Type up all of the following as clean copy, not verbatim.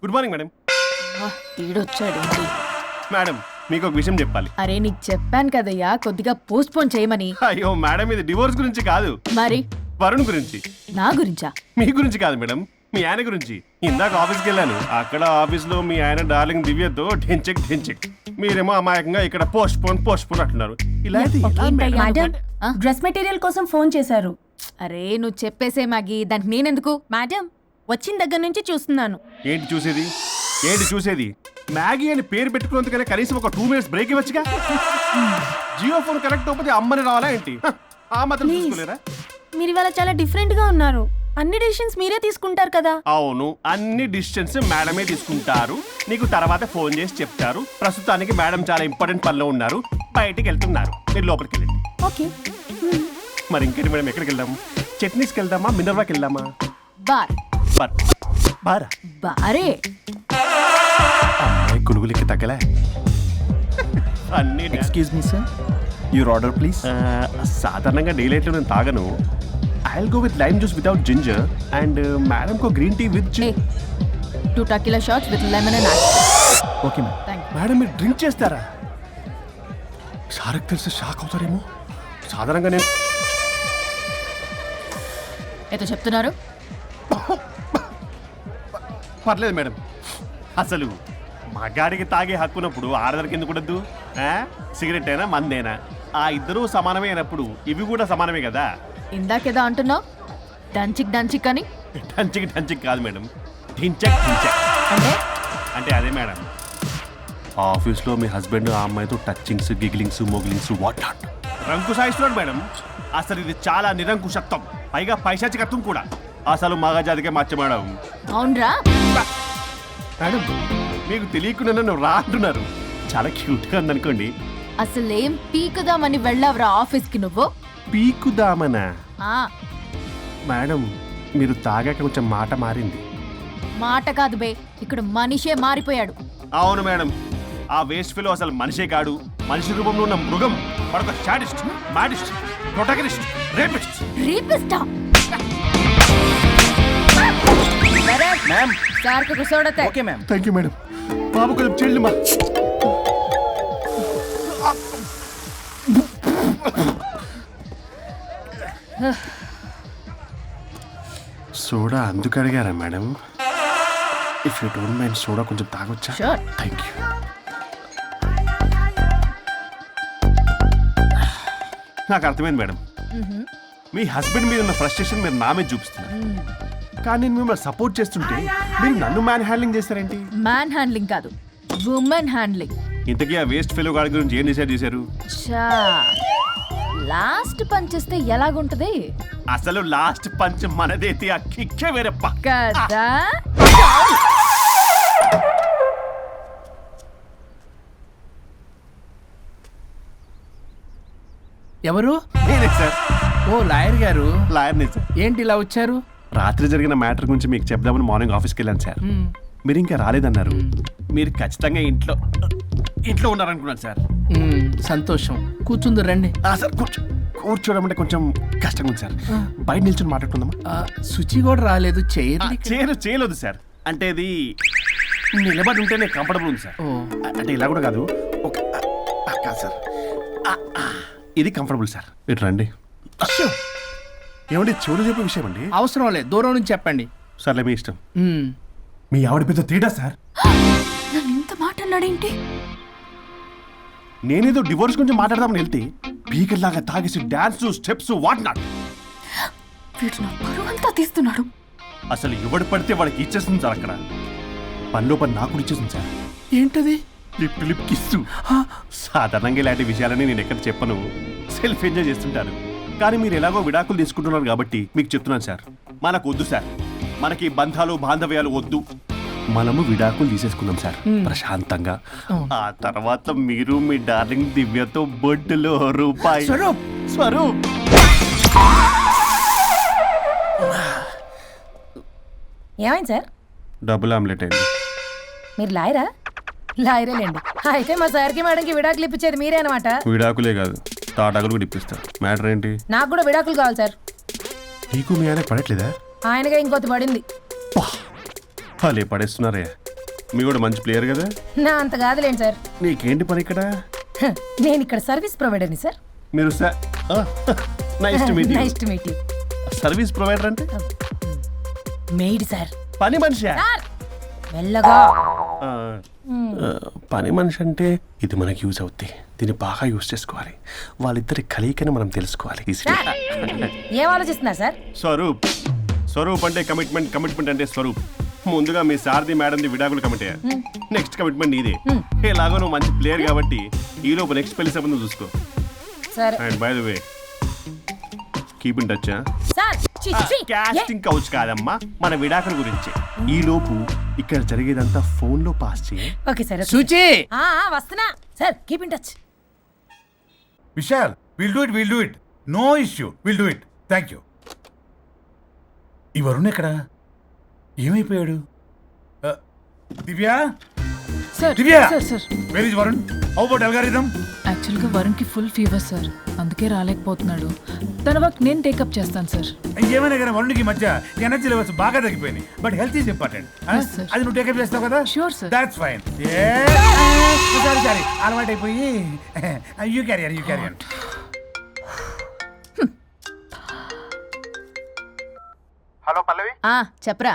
Good morning madam. ఈడొచ్చాడేంటి? Madam మీకు ఒక విషయం చెప్పాలి. అరే నీకు చెప్పాను కదయ్యా కొద్దిగా పోస్ట్ పోన్ చేయమని. అయ్యో మేడం, ఇది డివోర్స్ గురించి కాదు, మరి వరుణ్ గురించి. నా గురించా? మీ గురించి కాదు మేడం, మీ ఆయన గురించి. ఇందాక ఆఫీస్కి వెళ్ళాను, అక్కడ ఆఫీస్లో మీ ఆయన డార్లింగ్ దివ్యతో ఢెంచెక్. మీరేమో అమాయకంగా ఇక్కడ పోస్ట్ పోన్ అంటున్నారు. ఇలా అయితే ఎలా మేడం? మేడం డ్రెస్ మెటీరియల్ కోసం ఫోన్ చేశారు. అరే నువ్వు చెప్పేసే మ్యాగీ, దానికి నేనెందుకు? మేడం వచ్చిన దగ్గర నుంచి చూస్తున్నాను. ఏంటి చూసేది? మ్యాగీ అని పేరు పెట్టుకున్నందుకనే కనీసం ఒక 2 minutes బ్రేక్ ఇవ్వచ్చుగా. జియో ఫోన్ కనెక్ట్ అవ్వకపోతే అమ్మని రావాలా ఏంటి? ఆ మాత్రం చూసుకోలేరా? మీరు ఇవాళ చాలా డిఫరెంట్ గా ఉన్నారు. అన్ని డిసిషన్స్ మీరే తీసుకుంటారు కదా. అవును, అన్ని డిసిషన్స్ మేడమే తీసుకుంటారు. నీకు తర్వాత ఫోన్ చేసి చెప్తారు. ప్రస్తుతానికి మేడం చాలా ఇంపార్టెంట్ పనిలో ఉన్నారు, బయటికి వెళ్తున్నారు. మీరు లోపలికి వెళ్ళండి. ఓకే. మరి ఇంకేంటి మేడం, ఎక్కడికి వెళ్దాము? చట్నీస్కి వెళ్దామా, మినర్వాకి వెళ్దామా? బార్ బారా? బారే. అమ్మాయి కొడుకులకి తగ్గలే అన్ని. Excuse me sir, your order please. సాధారణంగా డే లైట్లో నేను తాగను. I'll go with lime juice without ginger and madam కో green tea with 2 tequila shots with lemon and ice. Okay ma'am. Thank you. Madam మీరు డ్రింక్ చేస్తారా? సార్కి తెలిసి షాక్ అవుతారేమో. సాధారణంగా నేను ఏదో చెప్తున్నారు? పర్లేదు మేడం. అసలు మగాడికి తాగే హక్కున్నప్పుడు ఆడదానికి ఎందుకు ఉండద్దు? సిగరెట్ అయినా మందేనా ఆ ఇద్దరూ సమానమే అయినప్పుడు ఇవి కూడా సమానమే కదా. ఇందాకేదో అంటున్నావు, డంచిక్ అని. డంచిక్ కాదు మేడం, ఢించక్. అంటే అంటే అదే మేడం, ఆఫీస్లో మీ హస్బెండ్ ఆ అమ్మాయితో touchings, gigglings, moglings what not రంకు సాయిస్తున్నాడు మేడం. అసలు ఇది చాలా నిరంకుశత్వం, పైగా పైశాచికత్వం కూడా. అసలు మగజాతికే మచ్చ మేడం. అవునరా? మేడం మీకు తెలియకుండా నన్ను రా అంటున్నారు. చాలా క్యూట్గా ఉందనుకోండి. అసలేం పీకుదామని వెళ్ళావురా ఆఫీస్కి నువ్వు? పీకుదామనా? ఆ మేడం మీరు తాగాక కొంచెం మాట మారింది. మాట కాదు బే, ఇక్కడ మనిషే మారిపోయాడు. అవును మేడం, ఆ వేస్ట్ ఫెలో అసలు మనిషే కాడు, మనిషి రూపంలో ఉన్న మృగం. మరొక షాడిస్ట్, మాడిస్ట్, ప్రొటగనిస్ట్, రేపిస్ట్. రీపిస్టా? మ్యామ్. సార్కి కూర్చోడతే. Okay ma'am. Thank you madam. బాబు కొంచెం చెల్లిమా. సోడా అందుకు అడిగారా madam? If you don't mind soda కొంచెం తాగొచ్చా? Sure. Thank you. నాకు అర్థమైంది మేడం, మీ హస్బెండ్ మీద ఉన్న ఫ్రస్ట్రేషన్ మీరు నా మీద చూపిస్తున్నారు. కానీ నేను మిమ్మల్ని సపోర్ట్ చేస్తుంటే మీరు నన్ను మ్యాన్ హ్యాండ్లింగ్ చేస్తారేంటి? మ్యాన్ హ్యాండ్లింగ్ కాదు, ఉమెన్ హ్యాండ్లింగ్. ఇంతకీ ఆ వేస్ట్ ఫెలో గాడి గురించి ఏం డిసైడ్ చేశారు? చా లాస్ట్ పంచేస్తే ఎలాగుంటది? అసలు లాస్ట్ పంచ్ మనదైతే ఆ కిక్కే వేరప్ప కదా. ఎవరు? నేనే సార్, ఓ లాయర్ గారు. లాయర్నే సార్. ఏంటి ఇలా వచ్చారు? రాత్రి జరిగిన మ్యాటర్ గురించి మీకు చెప్దామని మార్నింగ్ ఆఫీస్కి వెళ్ళాను సార్. మీరు ఇంకా రాలేదన్నారు. మీరు ఖచ్చితంగా ఇంట్లో ఉన్నారనుకున్నాను సార్. సంతోషం, కూర్చుందు రండి. సార్ కూర్చోవడం అంటే కొంచెం కష్టంగా ఉంది సార్. బయట నిల్చొని మాట్లాడుకుందామా? శుచి కూడా రాలేదు. చేయలేదు సార్. అంటే ఇది నిలబడి ఉంటేనే కంఫర్టబుల్ ఉంది సార్. అంటే ఇలా కూడా కాదు, ఒక కాదు సార్, ఇది కంఫర్టబుల్ సార్. ఇటు రండి. ఏమండి చెవులు చెప్పే విషయం అండి? అవసరం లేదు, దూరం నుంచి చెప్పండి. సర్లే మీ ఇష్టం. మీ ఆవిడ పెద్ద తేడా సార్. నన్ను ఇంత మాట అన్నాడేంటి? నేనేదో డివోర్స్ గురించి మాట్లాడదామని వెళ్తే పీకర్లాగా తాగేసి డాన్స్, స్టెప్స్ వాట్ నాట్. వీడు నా పరువంతా తీస్తున్నాడు. అసలు ఎవడు పడితే వాడికి ఇచ్చేస్తుంది సార్. అక్కడ పనిలో పని నాకు కూడా ఇచ్చేస్తుంది సార్. ఏంటది? Lip kiss. సాధారణంగా ఇలాంటి విషయాలని నేను ఎక్కడ చెప్పను, సెల్ఫ్ ఎంజాయ్ చేస్తుంటాను. కానీ మీరు ఎలాగో విడాకులు తీసుకుంటున్నారు కాబట్టి మీకు చెప్తున్నాను సార్, మనకు వద్దు సార్. మనకి బంధాలు బాంధవ్యాలు వద్దు. మనము విడాకులు తీసేసుకుందాం సార్ ప్రశాంతంగా. ఆ తర్వాత మీరు మీ డార్లింగ్ దివ్యతో బొడ్డులో రూపాయి. స్వరూప్ ఏమైంది సార్? డబుల్ ఆమ్లెట్ అయింది. మీరు లాయరా? లాయరేలేండి. అయితే మా సార్కి మేడంకి విడాకులు ఇప్పించేది మీరే అనమాట. విడాకులే కాదు, తాటాకులు కూడా ఇప్పిస్తారు. మ్యాటర్ ఏంటి? నాకు కూడా విడాకులు కావాలి సార్. నీకు మీ ఆయన పడట్లేదా? ఆయనగా ఇంకొంత పడింది. వాళ్ళే పడేస్తున్నారే. మీ కూడా మంచి ప్లేయర్ కదా. నా అంత కాదులేండి సార్. నీకేంటి పని ఇక్కడ? నేను ఇక్కడ సర్వీస్ ప్రొవైడర్ని సార్. మీరు nice to meet nice to meet you. Service provider అంటే మెయిడ్ సార్. పని మనిషి. సార్ మెల్లగా. పని మనిషి అంటే ఇది మనకి యూజ్ అవుద్ది. దీన్ని బాగా యూజ్ చేసుకోవాలి. వాళ్ళిద్దరి కలయికని మనం తెలుసుకోవాలి. ఏం ఆలోచిస్తున్నారు సార్? స్వరూప్ అంటే కమిట్మెంట్, కమిట్మెంట్ అంటే స్వరూప్. ముందుగా మీ సారథి మేడంది విడాకులు కమిట్ అయ్యారు. నెక్స్ట్ కమిట్మెంట్ నీదే. ఎలాగో నువ్వు మంచి ప్లేయర్ కాబట్టి ఈ లోపు నెక్స్ట్ పెళ్లి సంబంధం చూసుకో. సరే. And by the way keep in touch. Sir casting couch కాదమ్మా, మన విడాకుల గురించి. ఈ లోపు ఇక్కడ జరిగేదంతా ఫోన్ లో పాస్ చేయి. Okay sir. సుచి వస్తున్నా sir. Keep in touch. Vishal, will do it. No issue, will do it. Thank you. ఈ వరుణ్ ఎక్కడ? ఏమైపోయాడు? Divya, sir Divya, sir sir where is Varun? How about algorithm? యాక్చువల్గా వరుణ్కి ఫుల్ ఫీవర్ సార్, అందుకే రాలేకపోతున్నాడు. తన వర్క్ నేను టేకప్ చేస్తాను సార్. ఇంకేమైనా కానీ వరుణ్కి మధ్య ఎనర్జీ లెవెల్స్ బాగా తగ్గిపోయినాయి. But health is important. Yes, sir. అది నువ్వు టేకప్ చేస్తావు కదా? Sure, sir. That's fine. Sorry అలవాటు అయిపోయి. You carrier. హలో పల్లవి, చెప్పరా.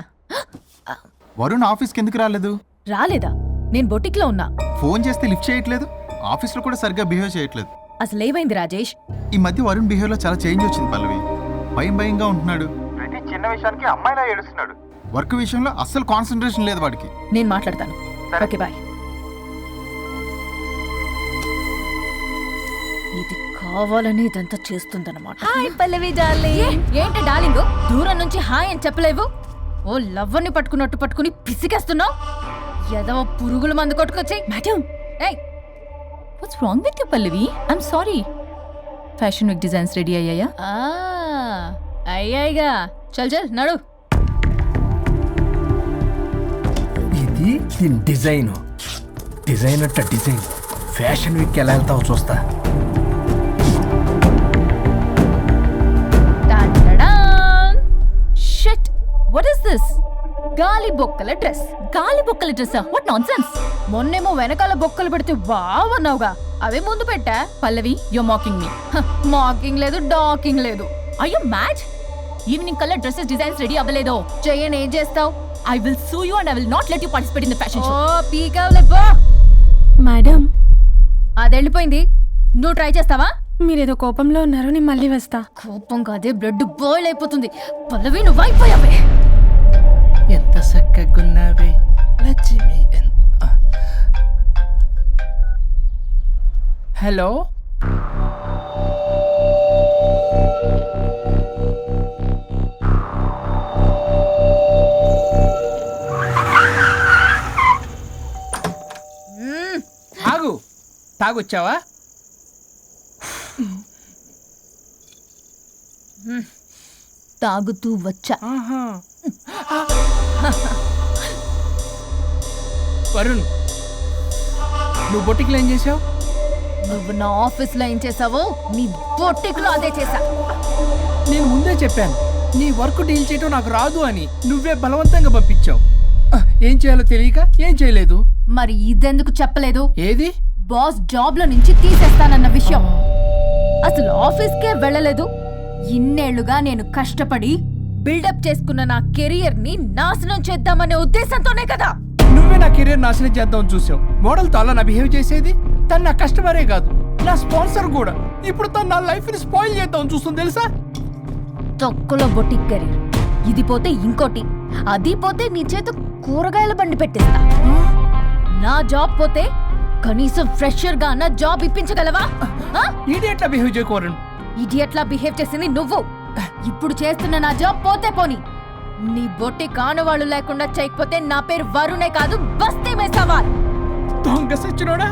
వరుణ్ ఆఫీస్కి ఎందుకు రాలేదు? రాలేదా? నేను బొటిక్ లో ఉన్నా. ఫోన్ చేస్తే లిఫ్ట్ చేయట్లేదు, ఆఫీస్లో కూడా సరిగ్గా బిహేవ్ చేయట్లేదు. అసలు ఏమైంది రాజేష్? ఈ మధ్య వరుణ్ బిహేవ్లో చాలా చేంజ్ వచ్చింది పల్లవి. భయంగా ఉంటున్నాడు. ప్రతి చిన్న విషయానికి అమ్మాయిలా ఏడుస్తున్నాడు. వర్క్ విషయంలో అస్సలు కాన్సన్ట్రేషన్ లేదు వాడికి. నేను మాట్లాడతాను. Okay bye. ఇది కావాలని ఇదంతా చేస్తుందన్నమాట. Hi Pallavi darling. ఏంటి డార్లింగ్, దూరం నుంచి హాయ్ అని చెప్పలేవు? ఓ లవ్వర్ని పట్టుకుని పిసికేస్తున్నావు. ఏదో పురుగుల మందు కొట్టుకొచ్చాయి. Madam, what's wrong with you Pallavi? I'm sorry. Fashion week designs ready అయ్యాయా? అయ్యాయిగా. చల్ నడు. ఇది దీని డిజైన్ అట్ట డిజైన్. ఫ్యాషన్ వీక్ ఎలా వెళ్తావు చూస్తా. Shit, what is this? గాలి బొక్కల డ్రెస్. గాలి బొక్కల డ్రెస్సా? What nonsense. మొన్నేమో వెనకాల బొక్కలు పెడితే వావ్ అన్నావుగా, అవే ముందు పెట్టా. Pallavi, you are mocking me. Mocking లేదు, డాకింగ్ లేదు. Are you mad? ఈవినింగ్ కల్లా డ్రెస్సెస్ డిజైన్స్ రెడీ అవ్వలేదో? చెయ్యని ఏం చేస్తావు? I will sue you and I will not let you participate in the fashion show. ఓ పీకావులే పో. మేడం, అది వెళ్ళిపోయింది. నువ్వు ట్రై చేస్తావా? మీరేదో కోపంలో ఉన్నారు, నేను మళ్ళీ వస్తా. కోపం కాదే, బ్లడ్ బాయిల్ అయిపోతుంది. పల్లవి నువ్వు అయిపోయావే. ఎంత చక్కగున్నావే లక్ష్మి. హలో, ఆగు. తాగొచ్చావా? తాగుతూ వచ్చా. వరుణ్, నువ్వు బొటిక్లో ఏం చేసావు? నువ్వు నా ఆఫీస్ లో ఏం చేసావో నీ బొట్టిక్ లో అదే చేసా. నేను ముందే చెప్పాను నీ వర్క్ డీల్ చేయటం నాకు రాదు అని. నువ్వే బలవంతంగా పంపించావు. ఏం చేయాలో తెలియక ఏం చేయలేదు. మరి ఇదెందుకు చెప్పలేదు? ఏది? బాస్ జాబ్ లో నుంచి తీసేస్తానన్న విషయం. అసలు ఆఫీస్కే వెళ్ళలేదు. ఇన్నేళ్లుగా నేను కష్టపడి బిల్డప్ చేసుకున్న నా కెరియర్ ని నాశనం చేద్దామనే ఉద్దేశంతోనే కదా. నువ్వే నా కెరీర్ నాశనం చేద్దామని చూసావు. మోడల్తో అలా నా బిహేవ్ చేసేది. తను నా కస్టమరే కాదు, నా స్పాన్సర్ కూడా. ఇప్పుడు తను నా లైఫ్ ని స్పాయిల్ చేద్దామని చూస్తుంది తెలుసా? తొక్కలో బొటిక్ కెరీర్. ఇది పోతే ఇంకోటి, అది పోతే నీ చేత కూరగాయల బండి పెట్టిస్తా. నా జాబ్ పోతే కనీసం ఫ్రెషర్ గా నా జాబ్ ఇప్పించగలవా? ఇడియట్లా బిహేవ్ చేయకూడదు. ఇడియట్లా బిహేవ్ చేసింది నువ్వు. ఇప్పుడు చేస్తున్న నా జాబ్ పోతే పోని, నీ బొట్టి కానువాళ్ళు లేకుండా చేయకపోతే నా పేరు వరుణే కాదు, బస్తీ మే సవాల్. దొంగ సచ్చినోడా,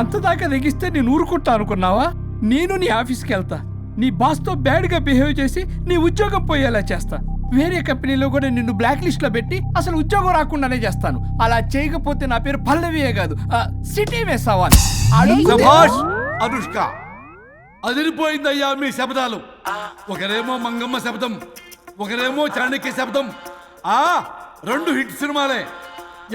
అంతదాకా తెగిస్తే నేను ఊరుకుంటా అనుకున్నావా? నేను నీ ఆఫీస్కి వెళ్తా, నీ బాస్తో బ్యాడ్గా బిహేవ్ చేసి నీ ఉద్యోగం పోయేలా చేస్తా. వేరే కంపెనీలో కూడా నిన్ను బ్లాక్ లిస్ట్ లో పెట్టి అసలు ఉద్యోగం రాకుండానే చేస్తాను. అలా చేయకపోతే నా పేరు పల్లవియే కాదు, సిటీ మే సవాల్. అనుష్క, అదిరిపోయిందయ్యా మీ శబ్దాలు. ఒకరేమో మంగమ్మ శబ్దం, ఒకరేమో చాణక్య శబ్దం. 2 హిట్ సినిమాలే.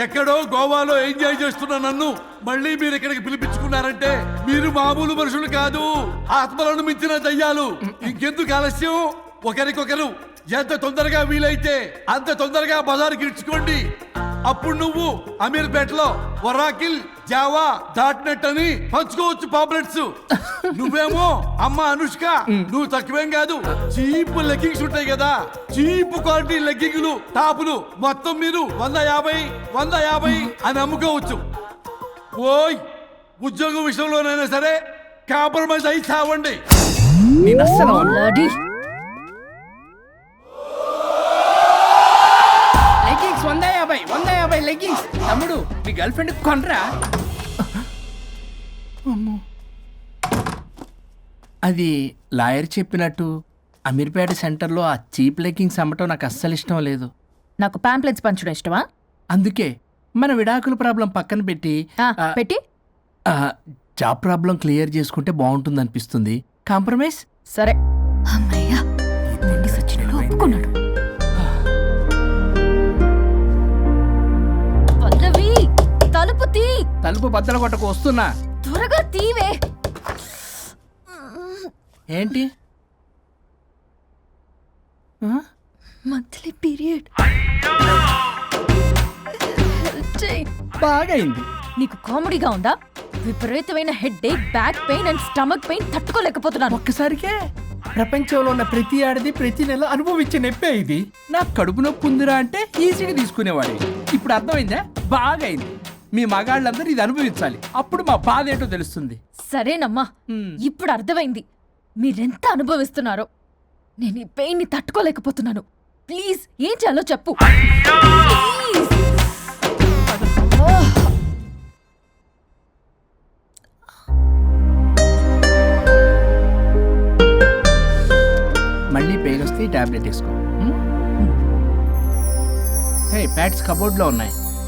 ఎక్కడో గోవాలో ఎంజాయ్ చేస్తున్న నన్ను మళ్ళీ మీరు ఇక్కడికి పిలిపించుకున్నారంటే మీరు మామూలు మనుషులు కాదు, ఆత్మలను మించిన దయ్యాలు. ఇంకెందుకు ఆలస్యం, ఒకరికొకరు ఎంత తొందరగా వీలైతే అంత తొందరగా బజారుకి ఇడ్చుకోండి. అప్పుడు నువ్వు అమీర్పేటలో వరాకిల్ జావా డాట్ అని పంచుకోవచ్చు పాంప్లెట్స్. నువ్వేమో అమ్మ అనుష్క, నువ్వు తక్కువేం కాదు. చీప్ లెగ్గింగ్స్ ఉంటాయి కదా, చీప్ క్వాలిటీ లెగ్గింగ్లు టాపులు మొత్తం మీరు 150 అని అమ్ముకోవచ్చు. ఓయ్, ఉద్యోగం విషయంలోనైనా సరే కాంప్రమైజ్ అయి చావండి. నేను అస్సలు Bloody. Leggings 150 leggings. తమ్ముడు, మీ గర్ల్ ఫ్రెండ్ కొనరా? అమ్మో. అది లాయర్ చెప్పినట్టు అమీర్పేట సెంటర్లో ఆ చీప్ లెగ్గింగ్స్ అమ్మటం నాకు అస్సలు ఇష్టం లేదు. నాకు పాంప్లెట్స్ పంచడం ఇష్టమా? అందుకే మన విడాకుల ప్రాబ్లం పక్కన పెట్టి పెట్టి జాబ్ ప్రాబ్లం క్లియర్ చేసుకుంటే బాగుంటుంది అనిపిస్తుంది. కాంప్రమైజ్? సరే. అమ్మయ్యా, వెండి సచ్చినోడు ఒప్పుకున్నాడు. పల్లవి, తలుపు తీ. తలుపు బద్దలు కొట్టకు, వస్తున్నా. త్వరగా తీవే. ఏంటి? Monthly period. బాగైంది. నీకు కామెడీగా ఉందా? విపరీతమైన headache, back pain and stomach pain తట్టుకోలేకపోతున్నాను. ఒక్కసారికే ప్రపంచంలో ఉన్న ప్రతి ఆడది ప్రతి నెల అనుభవించే నొప్పే ఇది. నాకు కడుపు నొప్పి ఉందిరా అంటే ఈజీగా తీసుకునేవాడి. ఇప్పుడు అర్థమైందా? బాగైంది. మీ మగాళ్ళందరూ ఇది అనుభవించాలి, అప్పుడు మా బాధ ఏంటో తెలుస్తుంది. సరేనమ్మా, ఇప్పుడు అర్థమైంది మీరెంత అనుభవిస్తున్నారో. నేను ఈ పెయిన్ ని తట్టుకోలేకపోతున్నాను. ప్లీజ్, ఏం చేయాలో చెప్పు. ప్లీజ్. మళ్ళీ పెయిన్ వస్తే టాబ్లెట్ వేసుకో. హే, ప్యాడ్స్ కబోర్డ్లో ఉన్నాయి.